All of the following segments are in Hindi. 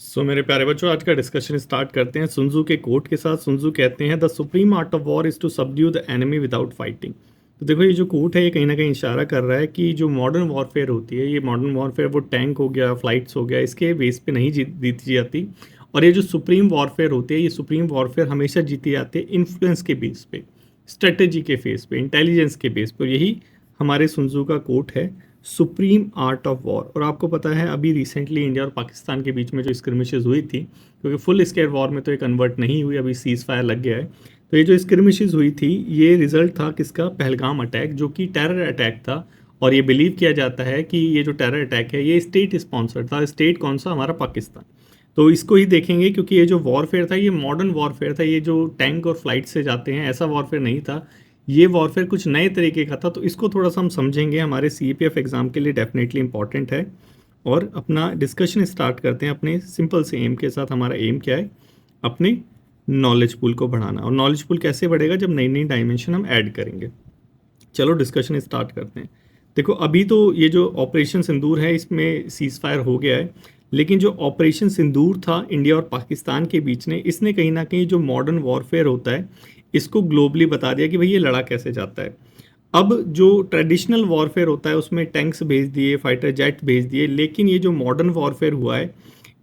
मेरे प्यारे बच्चों, आज का डिस्कशन स्टार्ट करते हैं सुन्जू के कोट के साथ। सुन्जू कहते हैं the supreme art of war is to subdue the enemy without fighting. तो देखो, ये जो कोट है ये कहीं ना कहीं इशारा कर रहा है कि जो मॉडर्न वॉरफेयर होती है, ये मॉडर्न वॉरफेयर वो टैंक हो गया, फ्लाइट्स हो गया, इसके बेस पे नहीं जीती जाती। और ये जो सुप्रीम वॉरफेयर होती है, ये सुप्रीम वॉरफेयर हमेशा जीती जाती है इन्फ्लुएंस के बेस पे, स्ट्रेटेजी के फेस पे, इंटेलिजेंस के बेस पे। यही हमारे सुन्जू का कोट है, सुप्रीम आर्ट ऑफ वॉर। और आपको पता है अभी रिसेंटली इंडिया और पाकिस्तान के बीच में जो स्क्रिमिशेस हुई थी, क्योंकि फुल स्केल वॉर में तो ये कन्वर्ट नहीं हुई, अभी सीज फायर लग गया है। तो ये जो स्क्रिमिशेस हुई थी, ये रिजल्ट था किसका? पहलगाम अटैक, जो कि टेरर अटैक था। और ये बिलीव किया जाता है कि ये जो टेरर अटैक है ये स्टेट स्पॉन्सर्ड था। स्टेट कौन सा? हमारा पाकिस्तान। तो इसको ही देखेंगे, क्योंकि ये जो वॉरफेयर था ये मॉडर्न वॉरफेयर था। ये जो टैंक और फ्लाइट से जाते हैं ऐसा वॉरफेयर नहीं था, ये वॉरफेयर कुछ नए तरीके का था। तो इसको थोड़ा सा हम समझेंगे, हमारे CPF एग्ज़ाम के लिए डेफिनेटली इंपॉर्टेंट है। और अपना डिस्कशन स्टार्ट करते हैं अपने सिंपल से एम के साथ। हमारा एम क्या है? अपने नॉलेज पूल को बढ़ाना। और नॉलेज पूल कैसे बढ़ेगा? जब नई नई डायमेंशन हम ऐड करेंगे। चलो डिस्कशन स्टार्ट करते हैं। देखो, अभी तो ये जो ऑपरेशन सिंदूर है इसमें सीज फायर हो गया है, लेकिन जो ऑपरेशन सिंदूर था इंडिया और पाकिस्तान के बीच में, इसने कहीं ना कहीं जो मॉडर्न वॉरफेयर होता है इसको ग्लोबली बता दिया कि भाई ये लड़ा कैसे जाता है। अब जो ट्रेडिशनल वॉरफेयर होता है उसमें टैंक्स भेज दिए, फाइटर जेट भेज दिए, लेकिन ये जो मॉडर्न वॉरफेयर हुआ है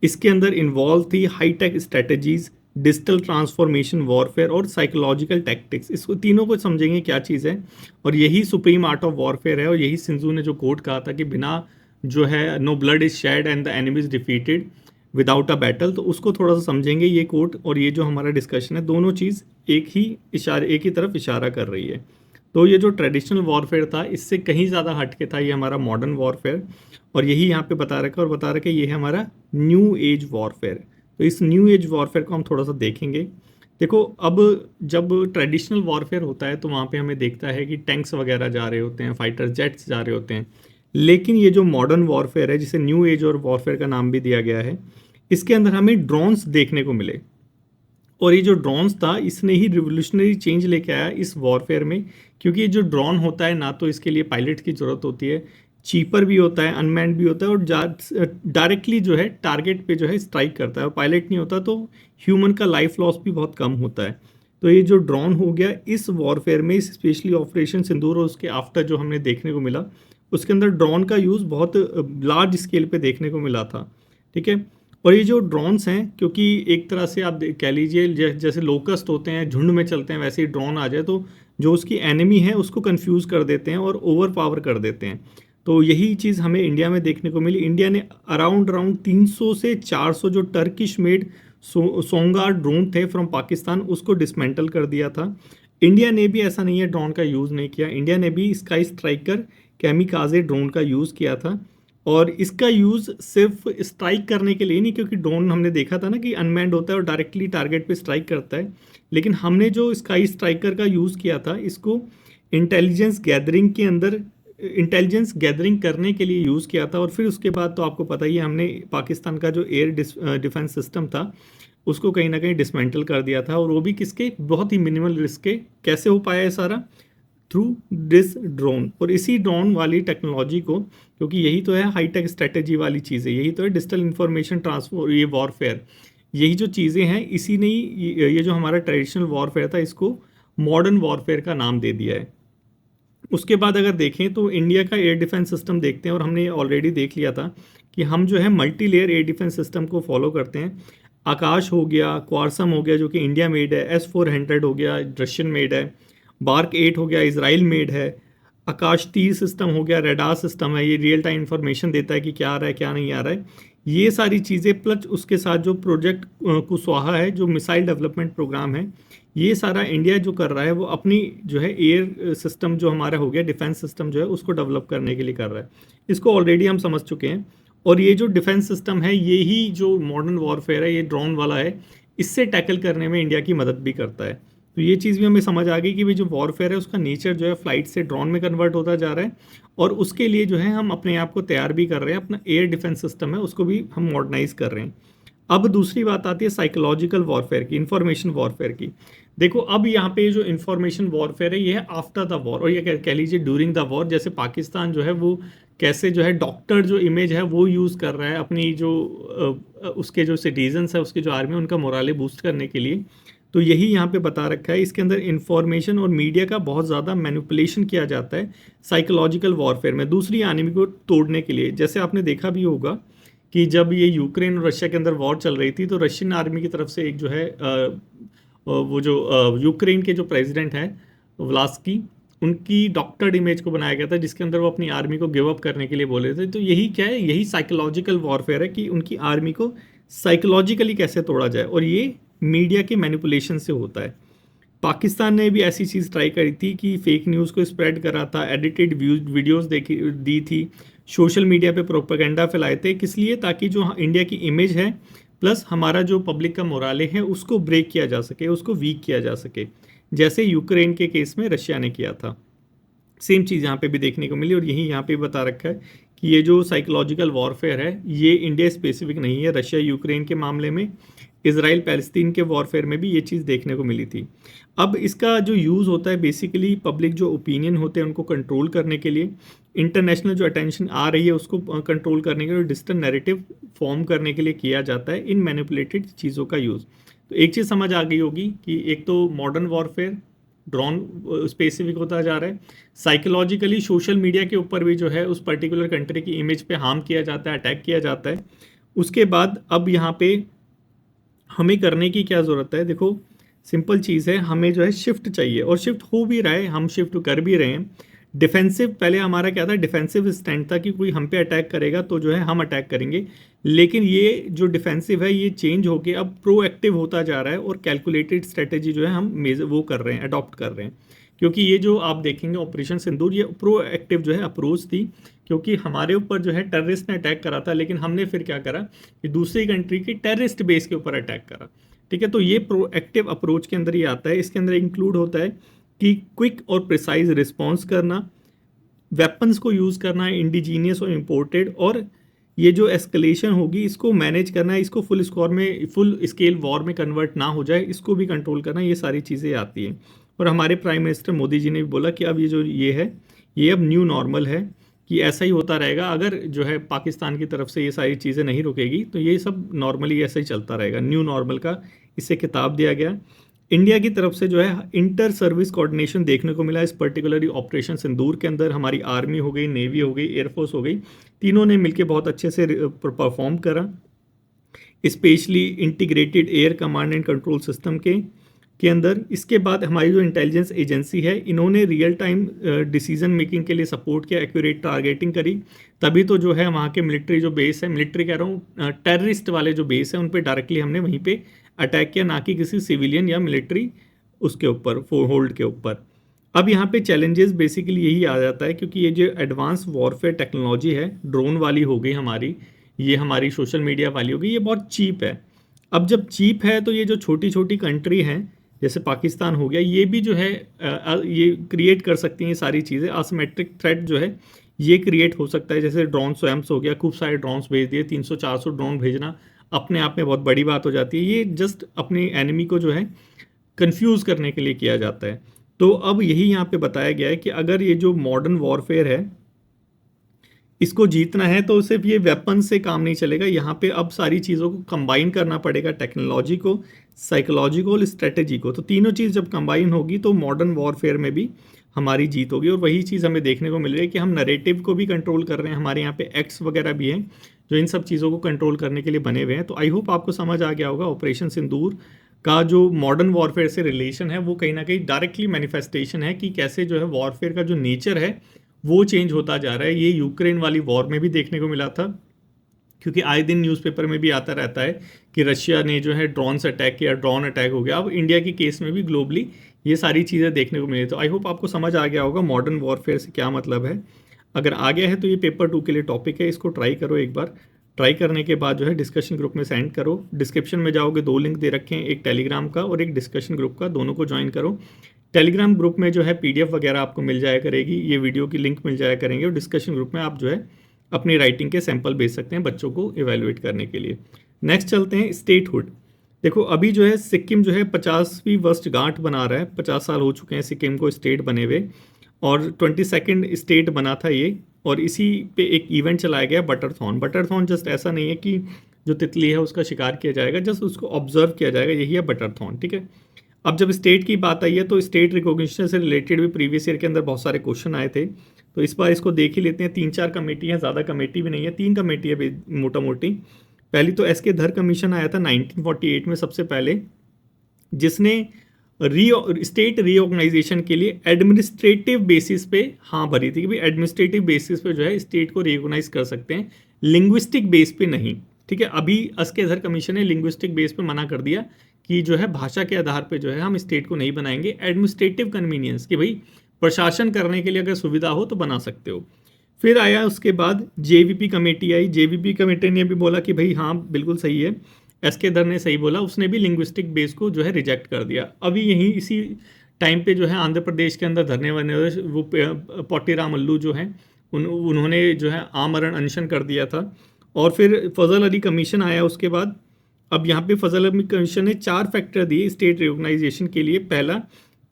इसके अंदर इन्वॉल्व थी high tech strategies, digital transformation warfare और साइकोलॉजिकल टैक्टिक्स। इसको तीनों को समझेंगे क्या चीज़ है। और यही सुप्रीम आर्ट ऑफ वॉरफेयर है। और यही सिंधु ने जो कोट कहा था कि बिना जो है no blood is shed and the enemy is defeated without a battle. तो उसको थोड़ा सा समझेंगे। ये कोट और ये जो हमारा डिस्कशन है, दोनों चीज़ एक ही तरफ इशारा कर रही है। तो ये जो ट्रेडिशनल वॉरफेयर था इससे कहीं ज़्यादा हट के था ये हमारा मॉडर्न वॉरफेयर। और यही यहाँ पे बता रखा और बता रखा ये है हमारा न्यू एज वॉरफेयर। तो इस न्यू एज वॉरफेयर को हम थोड़ा सा देखेंगे। देखो, अब जब ट्रेडिशनल वॉरफेयर होता है तो वहाँ पे हमें देखता है कि टैंक्स वगैरह जा रहे होते हैं, फाइटर जेट्स जा रहे होते हैं। लेकिन ये जो मॉडर्न वॉरफेयर है, जिसे न्यू एज और वॉरफेयर का नाम भी दिया गया है, इसके अंदर हमें ड्रोन्स देखने को मिले। और ये जो ड्रोन्स था इसने ही रिवोल्यूशनरी चेंज लेके आया इस वॉरफेयर में। क्योंकि ये जो ड्रोन होता है ना तो इसके लिए पायलट की ज़रूरत होती है, चीपर भी होता है, अनमैन्ड भी होता है, और डायरेक्टली जो है टारगेट पे जो है स्ट्राइक करता है। और पायलट नहीं होता तो ह्यूमन का लाइफ लॉस भी बहुत कम होता है। तो ये जो ड्रोन हो गया इस वॉरफेयर में, स्पेशली ऑपरेशन सिंदूर और उसके आफ्टर जो हमने देखने को मिला, उसके अंदर ड्रोन का यूज़ बहुत लार्ज स्केल पे देखने को मिला था। ठीक है। और ये जो ड्रोन्स हैं, क्योंकि एक तरह से आप कह लीजिए जैसे लोकस्ट होते हैं झुंड में चलते हैं, वैसे ही ड्रोन आ जाए तो जो उसकी एनिमी है उसको कंफ्यूज कर देते हैं और ओवर पावर कर देते हैं। तो यही चीज़ हमें इंडिया में देखने को मिली। इंडिया ने अराउंड 300 से 400 जो टर्किश मेड सोंगार ड्रोन थे फ्रॉम पाकिस्तान, उसको डिसमेंटल कर दिया था। इंडिया ने भी ऐसा नहीं है ड्रोन का यूज़ नहीं किया, इंडिया ने भी स्काई स्ट्राइकर कैमिकाजे ड्रोन का यूज़ किया था। और इसका यूज़ सिर्फ स्ट्राइक करने के लिए नहीं, क्योंकि ड्रोन हमने देखा था ना कि अनमैन्ड होता है और डायरेक्टली टारगेट पे स्ट्राइक करता है। लेकिन हमने जो स्काई स्ट्राइकर का यूज़ किया था इसको इंटेलिजेंस गैदरिंग करने के लिए यूज़ किया था। और फिर उसके बाद तो आपको पता ही है, हमने पाकिस्तान का जो एयर डिफेंस सिस्टम था उसको कहीं ना कहीं डिसमेंटल कर दिया था। और वो भी किसके? बहुत ही मिनिमल रिस्क के। कैसे हो पाया है सारा? Through this drone. और इसी ड्रोन वाली टेक्नोलॉजी को, क्योंकि यही तो है हाईटेक स्ट्रेटेजी वाली चीज़ें, यही तो है डिजिटल इंफॉर्मेशन ट्रांसफर, ये वॉरफेयर, यही जो चीज़ें हैं, इसी ने ये जो हमारा ट्रेडिशनल वॉरफेयर था इसको मॉडर्न वॉरफेयर का नाम दे दिया है। उसके बाद अगर देखें तो इंडिया का एयर डिफेंस सिस्टम देखते हैं, और हमने ऑलरेडी देख लिया था कि हम जो है multi layer air defence system को फॉलो करते हैं। आकाश हो गया, क्वारसम हो गया जो कि इंडिया मेड है, S-400 हो गया रशियन मेड है, बार्क 8 हो गया इसराइल मेड है, आकाश तीर सिस्टम हो गया रेडार सिस्टम है, ये रियल टाइम इंफॉर्मेशन देता है कि क्या आ रहा है क्या नहीं आ रहा है। ये सारी चीज़ें प्लस उसके साथ जो प्रोजेक्ट कुशवाहा है, जो मिसाइल डेवलपमेंट प्रोग्राम है, ये सारा इंडिया जो कर रहा है वो अपनी जो है एयर सिस्टम जो हमारा हो गया डिफेंस सिस्टम जो है उसको डेवलप करने के लिए कर रहा है। इसको ऑलरेडी हम समझ चुके हैं। और ये जो डिफेंस सिस्टम है ये ही जो मॉडर्न वॉरफेयर है, ये ड्रोन वाला है, इससे टैकल करने में इंडिया की मदद भी करता है। तो ये चीज़ भी हमें समझ आ गई कि भाई जो वॉरफेयर है उसका नेचर जो है फ्लाइट से ड्रोन में कन्वर्ट होता जा रहा है। और उसके लिए जो है हम अपने आप को तैयार भी कर रहे हैं, अपना एयर डिफेंस सिस्टम है उसको भी हम मॉडर्नाइज कर रहे हैं। अब दूसरी बात आती है साइकोलॉजिकल वॉरफेयर की, इंफॉर्मेशन वॉरफेयर की। देखो, अब यहाँ पे जो इंफॉर्मेशन वॉरफेयर है ये है आफ्टर द वॉर, और ये कह लीजिए ड्यूरिंग द वॉर। जैसे पाकिस्तान जो है वो कैसे जो है डॉक्टर जो इमेज है वो यूज़ कर रहा है अपनी जो उसके जो सिटीजन्स है, उसकी जो आर्मी है, उनका मोराले बूस्ट करने के लिए। तो यही यहाँ पे बता रखा है। इसके अंदर इंफॉर्मेशन और मीडिया का बहुत ज़्यादा मैनिपुलेशन किया जाता है साइकोलॉजिकल वॉरफेयर में, दूसरी एनिमी को तोड़ने के लिए। जैसे आपने देखा भी होगा कि जब ये यूक्रेन और रशिया के अंदर वॉर चल रही थी, तो रशियन आर्मी की तरफ से एक जो है वो जो यूक्रेन के जो प्रेसिडेंट हैं व्लास्की, उनकी डॉक्टर्ड इमेज को बनाया गया था, जिसके अंदर वो अपनी आर्मी को गिव अप करने के लिए बोले थे। तो यही क्या है, यही साइकोलॉजिकल वॉरफेयर है कि उनकी आर्मी को साइकोलॉजिकली कैसे तोड़ा जाए, और ये मीडिया के मैनिपुलेशन से होता है। पाकिस्तान ने भी ऐसी चीज़ ट्राई करी थी कि फेक न्यूज़ को स्प्रेड करा था, एडिटेड वीडियोस देखी दी थी, सोशल मीडिया पे प्रोपेगेंडा फैलाए थे। किस लिए? ताकि जो इंडिया की इमेज है प्लस हमारा जो पब्लिक का मोराले है उसको ब्रेक किया जा सके, उसको वीक किया जा सके, जैसे यूक्रेन के केस में रशिया ने किया था। सेम चीज़ यहाँ पे भी देखने को मिली, और यही यहाँ पे बता रखा है कि ये जो साइकोलॉजिकल वॉरफेयर है ये इंडिया स्पेसिफिक नहीं है। रशिया यूक्रेन के मामले में, इसराइल पैलेस्तीन के वॉरफेयर में भी ये चीज़ देखने को मिली थी। अब इसका जो यूज़ होता है बेसिकली पब्लिक जो ओपिनियन होते हैं उनको कंट्रोल करने के लिए, इंटरनेशनल जो अटेंशन आ रही है उसको कंट्रोल करने के लिए, डिजिटल नैरेटिव फॉर्म करने के लिए किया जाता है इन मैनिपुलेटेड चीज़ों का यूज़। तो एक चीज़ समझ आ गई होगी कि एक तो मॉडर्न वॉरफेयर ड्रोन स्पेसिफिक होता जा रहा है, साइकोलॉजिकली सोशल मीडिया के ऊपर भी जो है उस पर्टिकुलर कंट्री की इमेज पे हार्म किया जाता है, अटैक किया जाता है। उसके बाद अब यहाँ पे हमें करने की क्या ज़रूरत है? देखो सिंपल चीज़ है, हमें जो है शिफ्ट चाहिए, और शिफ्ट हो भी रहा है, हम शिफ्ट कर भी रहे हैं। डिफेंसिव पहले हमारा क्या था? डिफेंसिव स्टैंड था कि कोई हम पे अटैक करेगा तो जो है हम अटैक करेंगे। लेकिन ये जो डिफेंसिव है ये चेंज होके अब प्रोएक्टिव होता जा रहा है, और कैलकुलेटेड स्ट्रेटेजी जो है हम वो कर रहे हैं, अडॉप्ट कर रहे हैं। क्योंकि ये जो आप देखेंगे ऑपरेशन सिंदूर, ये प्रोएक्टिव जो है अप्रोच थी, क्योंकि हमारे ऊपर जो है टेररिस्ट ने अटैक करा था, लेकिन हमने फिर क्या करा कि दूसरी कंट्री की टेररिस्ट बेस के ऊपर अटैक करा। ठीक है, तो ये प्रोएक्टिव अप्रोच के अंदर ये आता है। इसके अंदर इंक्लूड होता है कि क्विक और प्रिसाइज रिस्पॉन्स करना, वेपन्स को यूज़ करना है इंडिजीनियस और इम्पोर्टेड, और ये जो एस्केलेशन होगी इसको मैनेज करना है, इसको फुल स्केल वॉर में कन्वर्ट ना हो जाए, इसको भी कंट्रोल करना, ये सारी चीज़ें आती हैं। और हमारे प्राइम मिनिस्टर मोदी जी ने भी बोला कि अब ये जो ये है ये अब न्यू नॉर्मल है, कि ऐसा ही होता रहेगा। अगर जो है पाकिस्तान की तरफ से ये सारी चीज़ें नहीं रुकेगी तो ये सब नॉर्मली ऐसा ही चलता रहेगा, न्यू नॉर्मल का इसे खिताब दिया गया। इंडिया की तरफ से जो है इंटर सर्विस कोऑर्डिनेशन देखने को मिला इस पर्टिकुलरली ऑपरेशन सिंदूर के अंदर। हमारी आर्मी हो गई, नेवी हो गई, एयरफोर्स हो गई, तीनों ने मिलकर बहुत अच्छे से परफॉर्म करा, specially integrated air command and control system के अंदर। इसके बाद हमारी जो इंटेलिजेंस एजेंसी है, इन्होंने रियल टाइम डिसीजन मेकिंग के लिए सपोर्ट किया, एक्यूरेट टारगेटिंग करी, तभी तो जो है वहाँ के मिलिट्री जो बेस है, मिलिट्री कह रहा हूँ टेररिस्ट वाले जो बेस है, उन पर डायरेक्टली हमने वहीं पे अटैक किया, ना कि किसी सिविलियन या मिलिट्री उसके ऊपर होल्ड के ऊपर। अब यहाँ पे चैलेंजेस बेसिकली यही आ जाता है, क्योंकि ये जो एडवांस वॉरफेयर टेक्नोलॉजी है, ड्रोन वाली हो गई हमारी, ये हमारी सोशल मीडिया वाली हो गई, ये बहुत चीप है। अब जब चीप है तो ये जो छोटी छोटी कंट्री हैं जैसे पाकिस्तान हो गया, ये भी जो है ये क्रिएट कर सकती हैं ये सारी चीज़ें। आसिमेट्रिक थ्रेट जो है ये क्रिएट हो सकता है, जैसे ड्रोन स्वैम्स हो गया, खूब सारे ड्रोन्स भेज दिए, 300-400 ड्रोन भेजना अपने आप में बहुत बड़ी बात हो जाती है। ये जस्ट अपने एनिमी को जो है कंफ्यूज करने के लिए किया जाता है। तो अब यही यहाँ पे बताया गया है कि अगर ये जो मॉडर्न वॉरफेयर है इसको जीतना है तो सिर्फ ये वेपन से काम नहीं चलेगा, यहाँ पे अब सारी चीज़ों को कंबाइन करना पड़ेगा, टेक्नोलॉजी को, साइकोलॉजी को और स्ट्रेटेजी को। तो तीनों चीज़ जब कंबाइन होगी तो मॉडर्न वॉरफेयर में भी हमारी जीत होगी। और वही चीज़ हमें देखने को मिल रही है कि हम नरेटिव को भी कंट्रोल कर रहे हैं, हमारे यहाँ पे एक्ट्स वगैरह भी हैं जो इन सब चीज़ों को कंट्रोल करने के लिए बने हुए हैं। तो आई होप आपको समझ आ गया होगा ऑपरेशन सिंदूर का जो मॉडर्न वॉरफेयर से रिलेशन है वो कहीं ना कहीं डायरेक्टली मैनिफेस्टेशन है कि कैसे जो है वॉरफेयर का जो नेचर है वो चेंज होता जा रहा है। ये यूक्रेन वाली वॉर में भी देखने को मिला था, क्योंकि आए दिन न्यूज़पेपर में भी आता रहता है कि रशिया ने जो है ड्रोन से अटैक किया, ड्रोन अटैक हो गया। अब इंडिया के केस में भी ग्लोबली ये सारी चीज़ें देखने को मिली। तो आई होप आपको समझ आ गया होगा मॉडर्न वॉरफेयर से क्या मतलब है। अगर आ गया है तो ये पेपर 2 के लिए टॉपिक है, इसको ट्राई करो एक बार। ट्राई करने के बाद जो है डिस्कशन ग्रुप में सेंड करो। डिस्क्रिप्शन में जाओगे 2 लिंक दे रखे हैं, एक टेलीग्राम का और एक डिस्कशन ग्रुप का, दोनों को ज्वाइन करो। टेलीग्राम ग्रुप में जो है पीडीएफ वगैरह आपको मिल जाया करेगी, ये वीडियो की लिंक मिल जाया करेंगे, और डिस्कशन ग्रुप में आप जो है अपनी राइटिंग के सैंपल भेज सकते हैं बच्चों को इवेलुएट करने के लिए। नेक्स्ट चलते हैं स्टेटहुड। देखो अभी जो है सिक्किम जो है 50वीं वर्षगांठ बना रहा है, 50 साल हो चुके हैं सिक्किम को स्टेट बने हुए, और 22nd स्टेट बना था ये। और इसी पे एक इवेंट चलाया गया बटरथॉन। बटरथॉन जस्ट ऐसा नहीं है कि जो तितली है उसका शिकार किया जाएगा, जस्ट उसको ऑब्जर्व किया जाएगा, यही है बटरथॉन, ठीक है। अब जब स्टेट की बात आई है तो स्टेट रिकॉग्निशन से रिलेटेड भी प्रीवियस ईयर के अंदर बहुत सारे क्वेश्चन आए थे, तो इस बार इसको देख ही लेते हैं। 3-4 कमेटी है, ज़्यादा कमेटी भी नहीं है, 3 कमेटी है मोटा मोटी। पहली तो एस के धर कमीशन आया था 1948 में सबसे पहले, जिसने स्टेट रीऑर्गेनाइजेशन के लिए एडमिनिस्ट्रेटिव बेसिस पे हाँ भरी थी कि भाई एडमिनिस्ट्रेटिव बेसिस पे जो है स्टेट को रिकॉग्नाइज कर सकते हैं, लिंग्विस्टिक बेस पे नहीं, ठीक है। अभी अस्केधर कमीशन ने लिंग्विस्टिक बेस पे मना कर दिया कि जो है भाषा के आधार पे जो है हम स्टेट को नहीं बनाएंगे, एडमिनिस्ट्रेटिव कन्वीनियंस कि भाई प्रशासन करने के लिए अगर सुविधा हो तो बना सकते हो। फिर आया उसके बाद जेवीपी कमेटी आई, जेवीपी कमेटी ने भी बोला कि भाई हाँ बिल्कुल सही है, एस के धर ने सही बोला, उसने भी लिंग्विस्टिक बेस को जो है रिजेक्ट कर दिया। अभी यहीं इसी टाइम पे जो है आंध्र प्रदेश के अंदर धरने वाले वो पोटी रामल्लू जो हैं उन्होंने जो है आमरण अनशन कर दिया था। और फिर फजल अली कमीशन आया उसके बाद। अब यहाँ पे फजल अली कमीशन ने 4 फैक्टर दिए स्टेट रिकॉग्नाइजेशन के लिए। पहला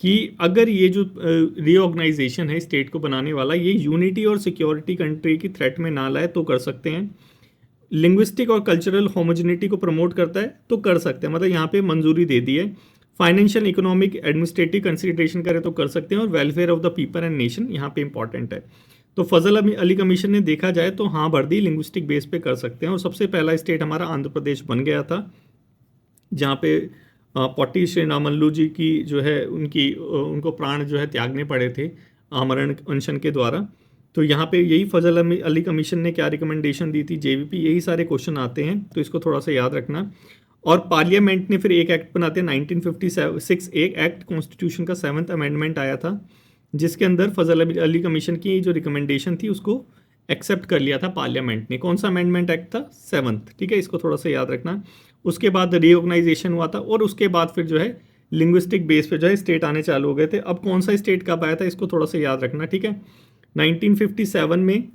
कि अगर ये जो रीऑर्गेनाइजेशन है स्टेट को बनाने वाला, ये यूनिटी और सिक्योरिटी कंट्री की थ्रेट में ना लाए तो कर सकते हैं। लिंग्विस्टिक और कल्चरल होमोजेनिटी को प्रमोट करता है तो कर सकते हैं, मतलब यहाँ पे मंजूरी दे दी है। फाइनेंशियल, इकोनॉमिक, एडमिनिस्ट्रेटिव कंसिडरेशन करें तो कर सकते हैं, और welfare of the people and nation यहाँ पे इंपॉर्टेंट है। तो फजल अली कमीशन ने देखा जाए तो हाँ भर दी, लिंग्विस्टिक बेस पे कर सकते हैं। और सबसे पहला स्टेट हमारा आंध्र प्रदेश बन गया था, जहाँ पे पोटी श्री रामल्लू जी की जो है उनको प्राण जो है त्यागने पड़े थे आमरण अनशन के द्वारा। तो यहाँ पे यही फजल अली कमीशन ने क्या रिकमेंडेशन दी थी, जेवीपी, यही सारे क्वेश्चन आते हैं, तो इसको थोड़ा सा याद रखना। और पार्लियामेंट ने फिर एक एक्ट बनाते हैं 1956, एक एक्ट कॉन्स्टिट्यूशन का 7th अमेंडमेंट आया था, जिसके अंदर फजल अली कमीशन की जो रिकमेंडेशन थी उसको एक्सेप्ट कर लिया था पार्लियामेंट ने। कौन सा अमेंडमेंट एक्ट था? 7th, ठीक है, इसको थोड़ा सा याद रखना। उसके बाद रीऑर्गेनाइजेशन हुआ था, और उसके बाद फिर जो है लिंग्विस्टिक बेस पे जो है स्टेट आने चालू हो गए थे। अब कौन सा स्टेट कब आया था इसको थोड़ा सा याद रखना, ठीक है। 1957 में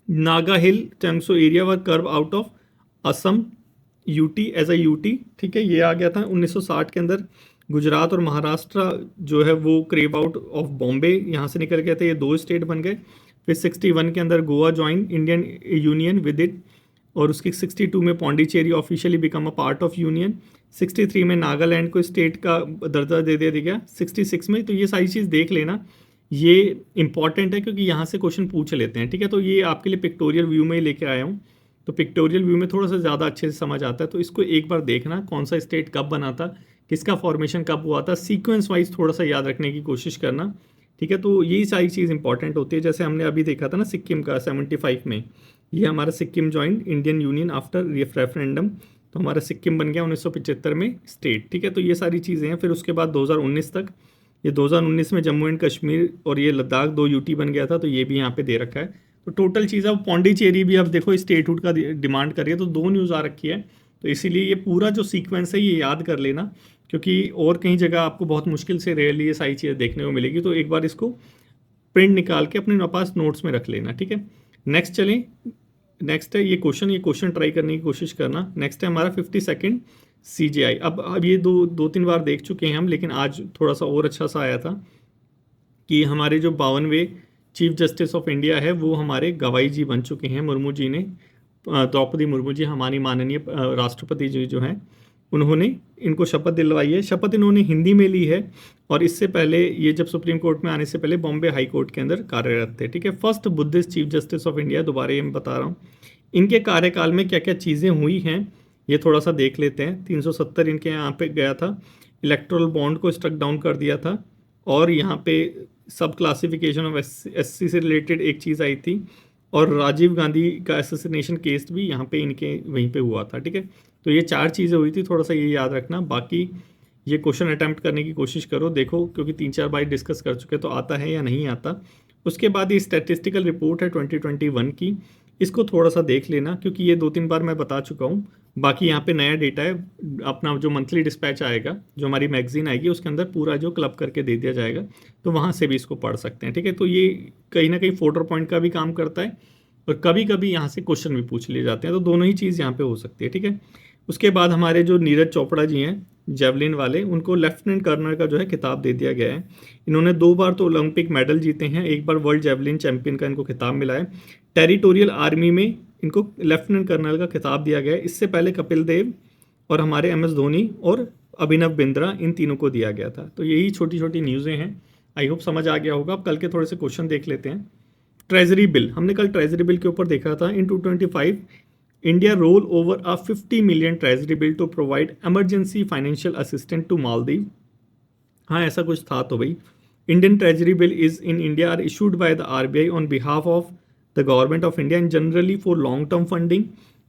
नागा हिल चंगसो area were carved out of Assam UT as a UT, ठीक है, ये आ गया था। 1960 के अंदर गुजरात और महाराष्ट्र जो है वो क्रेव आउट ऑफ बॉम्बे यहाँ से निकल गए थे, ये 2 स्टेट बन गए। फिर 61 के अंदर Goa join Indian union with it, और उसकी 62 में Pondicherry officially become a part of union. 63 में नागालैंड को स्टेट का दर्जा दे दिया गया 66 में। तो ये सारी चीज़ देख लेना, ये इंपॉर्टेंट है क्योंकि यहाँ से क्वेश्चन पूछ लेते हैं, ठीक है। तो ये आपके लिए पिक्टोरियल व्यू में ही लेके आया हूँ, तो पिक्टोरियल व्यू में थोड़ा सा ज़्यादा अच्छे से समझ आता है। तो इसको एक बार देखना, कौन सा स्टेट कब बना था, किसका फॉर्मेशन कब हुआ था, सीक्वेंस वाइज थोड़ा सा याद रखने की कोशिश करना, ठीक है। तो यही सारी चीज़ इंपॉर्टेंट होती है। जैसे हमने अभी देखा था ना सिक्किम का 75 में, ये हमारा Sikkim join Indian union after referendum, तो हमारा सिक्किम बन गया 1975 में स्टेट, ठीक है। तो ये सारी चीज़ें हैं। फिर उसके बाद 2019 तक, ये 2019 में जम्मू एंड कश्मीर और ये लद्दाख 2 यूटी बन गया था, तो ये भी यहाँ पे दे रखा है। तो टोटल चीज़, अब पौंडीचेरी भी अब देखो स्टेटहुड का डिमांड कर रही है, तो 2 न्यूज़ आ रखी है। तो इसीलिए ये पूरा जो सीक्वेंस है ये याद कर लेना, क्योंकि और कहीं जगह आपको बहुत मुश्किल से रेयरली ये सारी चीज़ें देखने को मिलेगी। तो एक बार इसको प्रिंट निकाल के अपने पास नोट्स में रख लेना, ठीक है। नेक्स्ट चलें, नेक्स्ट है ये क्वेश्चन ट्राई करने की कोशिश करना। नेक्स्ट है हमारा 52nd CJI। अब ये दो 3 बार देख चुके हैं हम, लेकिन आज थोड़ा सा और अच्छा सा आया था कि हमारे जो 52वें चीफ जस्टिस ऑफ इंडिया है वो हमारे गवाई जी बन चुके हैं, मुर्मू जी ने, द्रौपदी मुर्मू जी, हमारी माननीय राष्ट्रपति जी जो हैं, उन्होंने इनको शपथ दिलवाई है। शपथ इन्होंने हिंदी में ली है, और इससे पहले ये जब सुप्रीम कोर्ट में आने से पहले बॉम्बे हाई कोर्ट के अंदर कार्यरत थे, ठीक है। First Buddhist chief justice of India, दोबारा ये मैं बता रहा हूँ। इनके कार्यकाल में क्या क्या चीज़ें हुई हैं ये थोड़ा सा देख लेते हैं। 370 इनके यहाँ पे गया था, इलेक्टोरल बॉन्ड को स्ट्रक डाउन कर दिया था, और यहाँ पे सब क्लासिफिकेशन ऑफ SC से रिलेटेड एक चीज़ आई थी, और राजीव गांधी का असैसिनेशन केस भी यहाँ पे इनके वहीं पे हुआ था, ठीक है। तो ये 4 चीज़ें हुई थी, थोड़ा सा ये याद रखना। बाकी ये क्वेश्चन अटैम्प्ट करने की कोशिश करो, देखो, क्योंकि 3-4 बार डिस्कस कर चुके, तो आता है या नहीं आता। उसके बाद ये स्टैटिस्टिकल रिपोर्ट है 2021 की, इसको थोड़ा सा देख लेना, क्योंकि ये 2-3 बार मैं बता चुका हूँ। बाकी यहाँ पे नया डेटा है, अपना जो मंथली डिस्पैच आएगा, जो हमारी मैगजीन आएगी, उसके अंदर पूरा जो क्लब करके दे दिया जाएगा, तो वहाँ से भी इसको पढ़ सकते हैं, ठीक है। तो ये कहीं ना कहीं फोल्डर पॉइंट का भी काम करता है, और कभी कभी यहाँ से क्वेश्चन भी पूछ लिए जाते हैं, तो दोनों ही चीज़ यहाँ पे हो सकती है, ठीक है। उसके बाद हमारे जो नीरज चोपड़ा जी हैं, जेवलिन वाले, उनको लेफ्टिनेंट कर्नल का जो है खिताब दे दिया गया है। इन्होंने 2 बार तो ओलंपिक मेडल जीते हैं, एक बार वर्ल्ड जेवलिन चैंपियन का इनको खिताब मिला है। टेरिटोरियल आर्मी में इनको लेफ्टिनेंट कर्नल का खिताब दिया गया है। इससे पहले कपिल देव और हमारे MS धोनी और अभिनव बिंद्रा, इन तीनों को दिया गया था। तो यही छोटी छोटी न्यूज़ें हैं, आई होप समझ आ गया होगा। अब कल के थोड़े से क्वेश्चन देख लेते हैं। ट्रेजरी बिल, हमने कल ट्रेजरी बिल के ऊपर देखा था। In 225 India roll over a 50 million treasury bill to provide emergency financial assistant to Maldives. हाँ, ऐसा कुछ था। तो भाई, Indian treasury bill is in India are issued by the RBI on behalf of the government of India and generally for long term funding.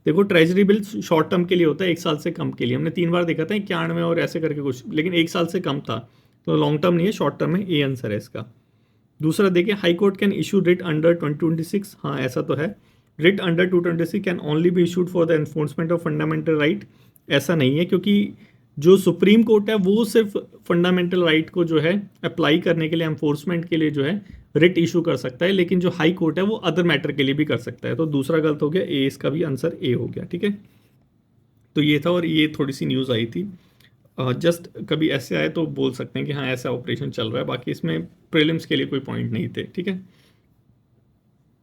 देखो, ट्रेजरी बिल शॉर्ट टर्म के लिए होता है, 1 साल से कम के लिए। हमने 3 बार देखा था, 91 और ऐसे करके कुछ, लेकिन 1 साल से कम था, तो लॉन्ग टर्म नहीं है, शॉर्ट टर्म है। ए आंसर है इसका। दूसरा देखिए, high court can issue writ under 2026। हाँ, ऐसा तो है। Writ under 226 can only be issued for the enforcement of fundamental right. ऐसा नहीं है, क्योंकि जो सुप्रीम कोर्ट है वो सिर्फ फंडामेंटल राइट को जो है अप्लाई करने के लिए, एनफोर्समेंट के लिए जो है रिट इशू कर सकता है, लेकिन जो हाई कोर्ट है वो अदर मैटर के लिए भी कर सकता है। तो दूसरा गलत हो गया, ए, इसका भी आंसर ए हो गया। ठीक है, तो ये था, और ये थोड़ी सी न्यूज़ आई थी। जस्ट कभी ऐसे आए तो बोल सकते हैं कि हाँ ऐसा ऑपरेशन चल रहा है, बाकी इसमें प्रीलिम्स के लिए कोई पॉइंट नहीं थे। ठीक है,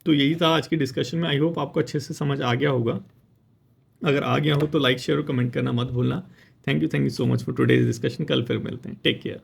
तो यही था आज की डिस्कशन में। आई होप आपको अच्छे से समझ आ गया होगा। अगर आ गया हो तो लाइक शेयर और कमेंट करना मत भूलना। Thank you so much for today's discussion. कल फिर मिलते हैं। Take care.